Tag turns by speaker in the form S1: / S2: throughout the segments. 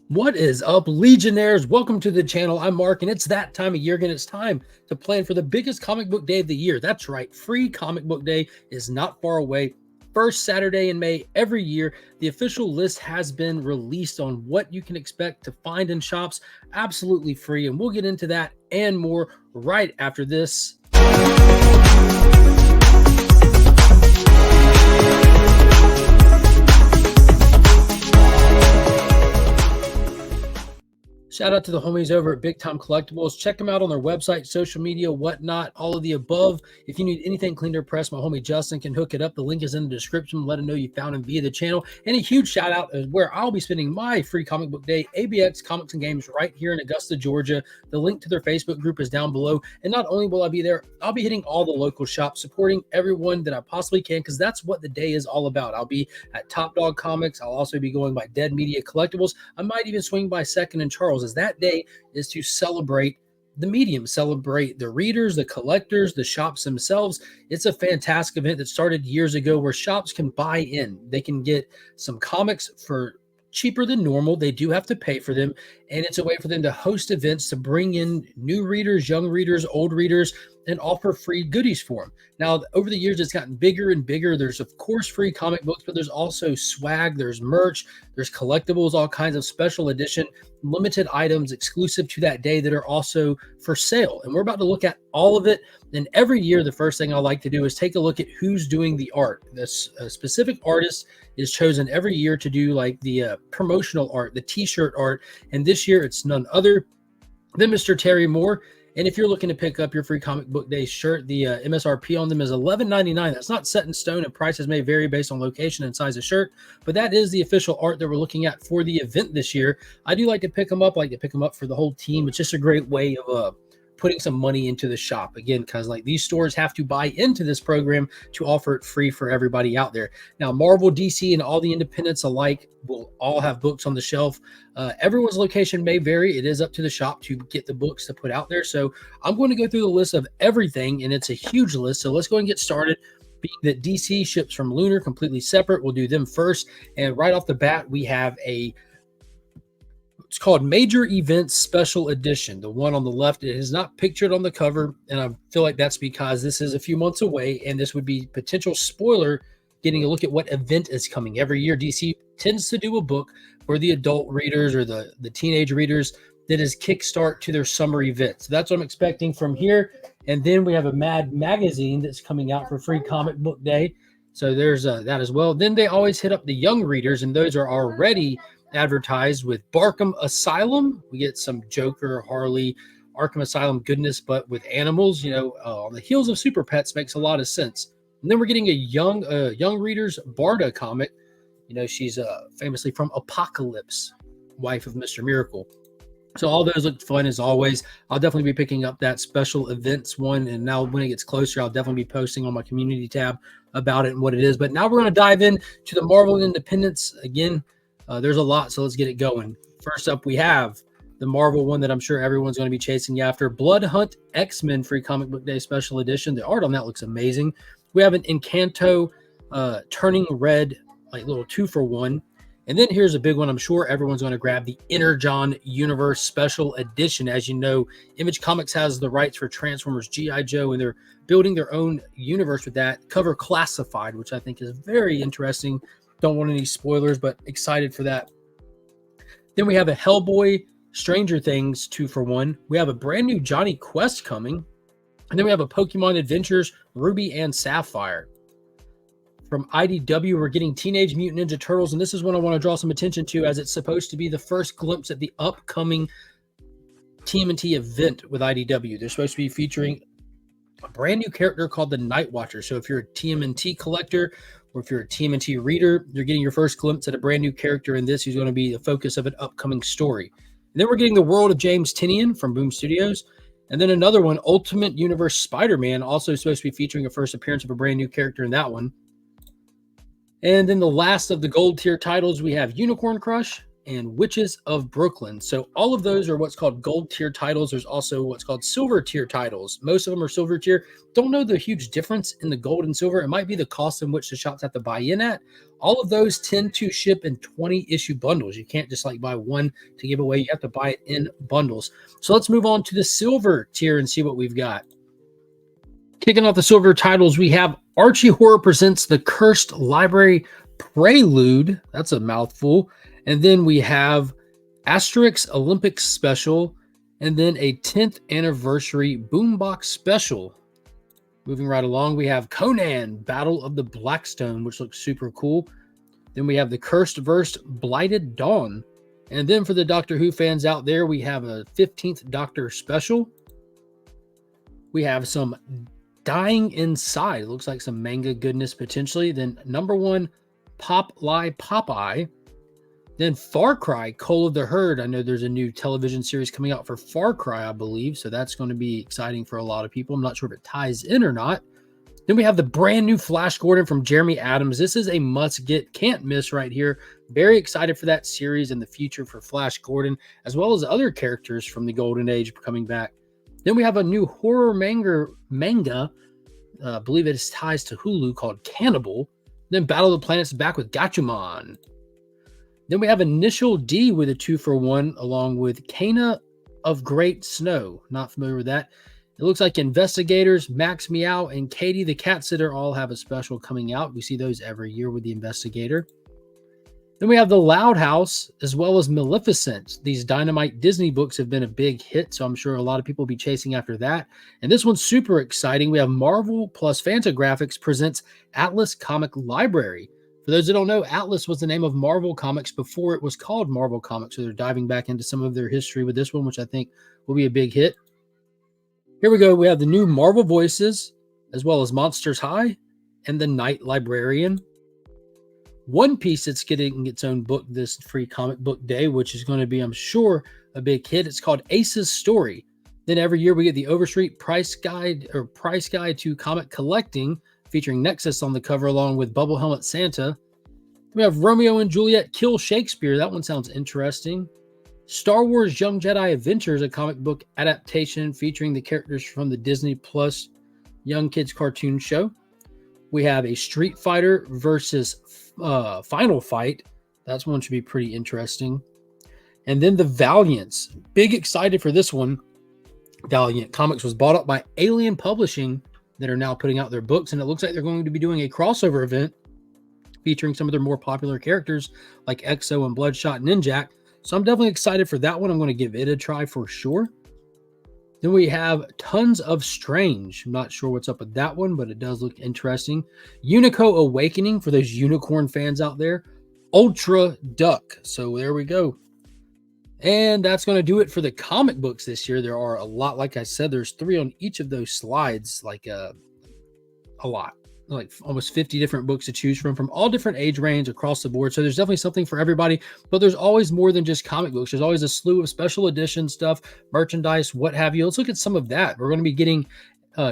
S1: What is up, Legionnaires? Welcome to the channel. I'm Mark, and it's that time of year again. It's time to plan for the biggest comic book day of the year. That's right, Free Comic Book Day is not far away. First Saturday in May every year, the official list has been released on what you can expect to find in shops absolutely free, and we'll get into that and more right after this. Shout out to the homies over at Big Time Collectibles. Check them out on their website, social media, whatnot, all of the above. If you need anything cleaned or pressed, my homie Justin can hook it up. The link is in the description. Let him know you found him via the channel. And a huge shout out is where I'll be spending my free comic book day, ABX Comics and Games, right here in Augusta, Georgia. The link to their Facebook group is down below. And not only will I be there, I'll be hitting all the local shops, supporting everyone that I possibly can, because that's what the day is all about. I'll be at Top Dog Comics. I'll also be going by Dead Media Collectibles. I might even swing by Second and Charles, as that day is to celebrate the medium, celebrate the readers, the collectors, the shops themselves. It's a fantastic event that started years ago where shops can buy in. They can get some comics for cheaper than normal. They do have to pay for them, and it's a way for them to host events to bring in new readers, young readers, old readers, and offer free goodies for them. Now, over the years, it's gotten bigger and bigger. There's, of course, free comic books, but there's also swag, there's merch, there's collectibles, all kinds of special edition, limited items exclusive to that day that are also for sale. And we're about to look at all of it. And every year, the first thing I like to do is take a look at who's doing the art. This specific artist is chosen every year to do like the promotional art, the t-shirt art. And this year, it's none other than Mr. Terry Moore. And if you're looking to pick up your free comic book day shirt, the MSRP on them is $11.99. That's not set in stone, and prices may vary based on location and size of shirt, but that is the official art that we're looking at for the event this year. I do like to pick them up. I like to pick them up for the whole team. It's just a great way of putting some money into the shop, again, because like these stores have to buy into this program to offer it free for everybody out there. Now, Marvel, DC, and all the independents alike will all have books on the shelf. Everyone's location may vary. It is up to the shop to get the books to put out there. So I'm going to go through the list of everything, and it's a huge list. So let's go and get started. Being that DC ships from Lunar, completely separate, we'll do them first. And right off the bat, we have it's called Major Events Special Edition. The one on the left, it is not pictured on the cover, and I feel like that's because this is a few months away, and this would be potential spoiler getting a look at what event is coming. Every year, DC tends to do a book for the adult readers or the teenage readers that is kickstart to their summer event. So that's what I'm expecting from here. And then we have a Mad magazine that's coming out for Free Comic Book Day. So there's that as well. Then they always hit up the young readers, and those are already advertised with Arkham Asylum. We get some Joker, Harley, Arkham Asylum goodness, but with animals, on the heels of Super Pets makes a lot of sense. And then we're getting a young readers Barda comic. She's famously from Apocalypse, wife of Mr. Miracle. So all those look fun as always. I'll definitely be picking up that special events one. And now when it gets closer, I'll definitely be posting on my community tab about it and what it is. But now we're going to dive in to the Marvel Independents. Again, there's a lot, so let's get it going. First up, we have the Marvel one that I'm sure everyone's going to be chasing after. Blood Hunt X-Men Free Comic Book Day Special Edition. The art on that looks amazing. We have an Encanto Turning Red, like little 2-for-1. And then here's a big one I'm sure everyone's going to grab, the Energon Universe Special Edition. As you know, Image Comics has the rights for Transformers, G.I. Joe, and they're building their own universe with that. Cover classified, which I think is very interesting. Don't want any spoilers, but excited for that. Then we have a Hellboy Stranger Things 2-for-1. We have a brand new Johnny Quest coming. And then we have a Pokemon Adventures Ruby and Sapphire. From IDW, we're getting Teenage Mutant Ninja Turtles, and this is one I want to draw some attention to, as it's supposed to be the first glimpse at the upcoming TMNT event with IDW. They're supposed to be featuring a brand new character called the Night Watcher. So if you're a TMNT collector, or if you're a TMNT reader, you're getting your first glimpse at a brand new character in this who's going to be the focus of an upcoming story. And then we're getting the World of James Tynion from Boom Studios. And then another one, Ultimate Universe Spider-Man, also supposed to be featuring a first appearance of a brand new character in that one. And then the last of the gold tier titles, we have Unicorn Crush, and Witches of Brooklyn. So all of those are what's called gold tier titles. There's also what's called silver tier titles. Most of them are silver tier. Don't know the huge difference in the gold and silver. It might be the cost in which the shops have to buy in at. All of those tend to ship in 20 issue bundles. You can't just like buy one to give away. You have to buy it in bundles. So let's move on to the silver tier and see what we've got. Kicking off the silver titles, we have Archie Horror presents The Cursed Library Prelude. That's a mouthful. And then we have Asterix Olympics Special, and then a 10th Anniversary Boombox Special. Moving right along, we have Conan, Battle of the Blackstone, which looks super cool. Then we have The Cursed Verse Blighted Dawn. And then for the Doctor Who fans out there, we have a 15th Doctor Special. We have some Dying Inside. It looks like some manga goodness potentially. Then number 1, Popeye. Then Far Cry, Call of the Herd. I know there's a new television series coming out for Far Cry, I believe. So that's going to be exciting for a lot of people. I'm not sure if it ties in or not. Then we have the brand new Flash Gordon from Jeremy Adams. This is a must get, can't miss right here. Very excited for that series and the future for Flash Gordon, as well as other characters from the Golden Age coming back. Then we have a new horror manga. I believe it ties to Hulu, called Cannibal. Then Battle of the Planets back with Gatchaman. Then we have Initial D with a 2-for-1, along with Kana of Great Snow. Not familiar with that. It looks like Investigators, Max Meow, and Katie the Cat Sitter all have a special coming out. We see those every year with the Investigator. Then we have The Loud House, as well as Maleficent. These Dynamite Disney books have been a big hit, so I'm sure a lot of people will be chasing after that. And this one's super exciting. We have Marvel plus Fantagraphics presents Atlas Comic Library. For those that don't know, Atlas was the name of Marvel Comics before it was called Marvel Comics, so they're diving back into some of their history with this one, which I think will be a big hit. Here we go. We have the new Marvel Voices, as well as Monsters High and The Night Librarian. One Piece that's getting its own book this free comic book day, which is going to be, I'm sure, a big hit. It's called Ace's Story. Then every year we get the Overstreet Price Guide to Comic Collecting, featuring Nexus on the cover along with Bubble Helmet Santa. We have Romeo and Juliet Kill Shakespeare. That one sounds interesting. Star Wars Young Jedi Adventures, a comic book adaptation featuring the characters from the Disney Plus Young Kids cartoon show. We have a Street Fighter versus Final Fight. That one should be pretty interesting. And then the Valiants. Big excited for this one. Valiant Comics was bought up by Alien Publishing that are now putting out their books, and it looks like they're going to be doing a crossover event featuring some of their more popular characters like Exo and Bloodshot and Ninjak. So I'm definitely excited for that one. I'm going to give it a try for sure. Then we have Tons of Strange. I'm not sure what's up with that one, but it does look interesting. Unico Awakening for those unicorn fans out there. Ultra Duck. So there we go. And that's going to do it for the comic books this year. There are a lot. Like I said, there's 3 on each of those slides, like a lot. Like almost 50 different books to choose from all different age range across the board. So there's definitely something for everybody, but there's always more than just comic books. There's always a slew of special edition stuff, merchandise, what have you. Let's look at some of that. We're going to be getting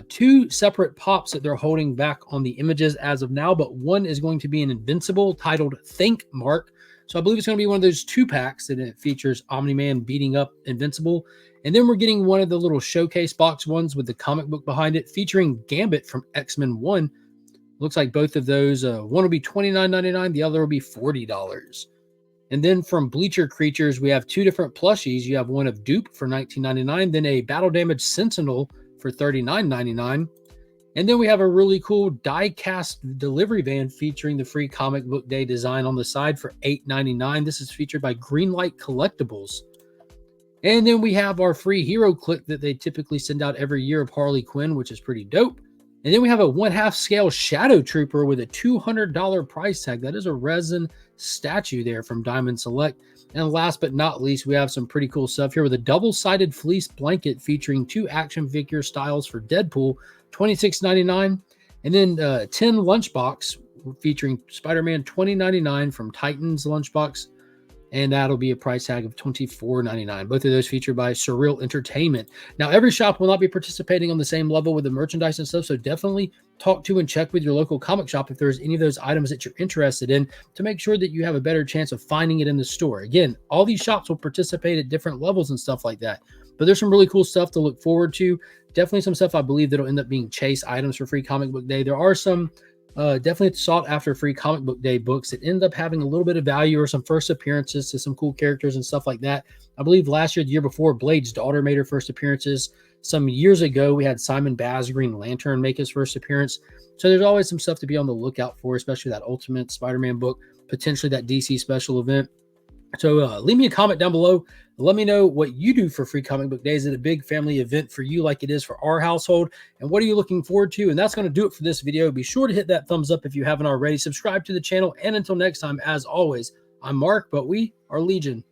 S1: 2 separate pops that they're holding back on the images as of now, but one is going to be an Invincible titled Think Mark. So I believe it's going to be one of those 2 packs that it features Omni-Man beating up Invincible. And then we're getting one of the little showcase box ones with the comic book behind it featuring Gambit from X-Men 1. Looks like both of those, one will be $29.99, the other will be $40. And then from Bleacher Creatures, we have 2 different plushies. You have one of Dupe for $19.99, then a Battle Damage Sentinel for $39.99. And then we have a really cool die-cast delivery van featuring the free comic book day design on the side for $8.99. This is featured by Greenlight Collectibles. And then we have our free hero click that they typically send out every year of Harley Quinn, which is pretty dope. And then we have a 1/2 scale Shadow Trooper with a $200 price tag. That is a resin statue there from Diamond Select. And last but not least, we have some pretty cool stuff here with a double-sided fleece blanket featuring 2 action figure styles for Deadpool, $26.99. And then 10 lunchbox featuring Spider-Man, $20.99 from Titans Lunchbox. and that'll be a price tag of $24.99. Both of those featured by Surreal Entertainment. Now, every shop will not be participating on the same level with the merchandise and stuff, so definitely talk to and check with your local comic shop if there's any of those items that you're interested in to make sure that you have a better chance of finding it in the store. Again, all these shops will participate at different levels and stuff like that, but there's some really cool stuff to look forward to. Definitely some stuff I believe that'll end up being chase items for Free Comic Book Day. There are some definitely sought after Free Comic Book Day books that end up having a little bit of value or some first appearances to some cool characters and stuff like that. I believe last year, the year before, Blade's daughter made her first appearances. Some years ago, we had Simon Baz Green Lantern make his first appearance. So there's always some stuff to be on the lookout for, especially that Ultimate Spider-Man book, potentially that DC special event. So leave me a comment down below. Let me know what you do for Free Comic Book Day. Is it a big family event for you like it is for our household? And what are you looking forward to? And that's going to do it for this video. Be sure to hit that thumbs up if you haven't already. Subscribe to the channel. And until next time, as always, I'm Mark, but we are Legion.